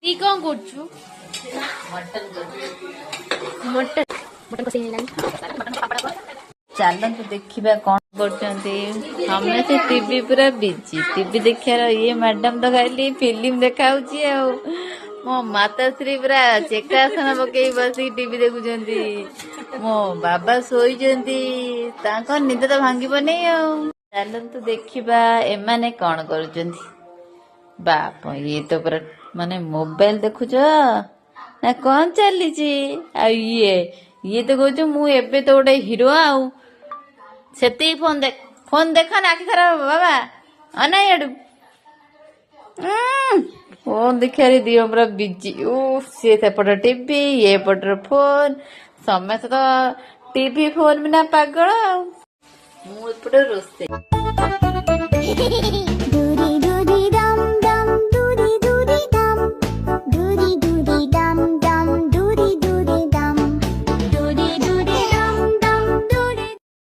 कौन करछु mutton mutton को चलतु देखा कौन करते टीवी पूरा बिजी टीवी देखार ये मैडम तो खाली फिल्म देखा मो माताश्री पूरा चेकासन पकई बस टीवी देखुं मो बाबा शोइचंती निद तो भांगनी चलतु देखा एमाने कौन करुचंती बाप ये तो पूरा माने मोबाइल देखुच ना कौन चली ये तो कहूँ मु एबे तो गोटे हिरो आउ से फोन देख ना आखि खराब बाबा अना याडू फोन देखा दिह पूरा बिजी सी सेपट टीवी ये पटर फोन समस्त तो टीवी फोन बिना पागल मुझे रोसे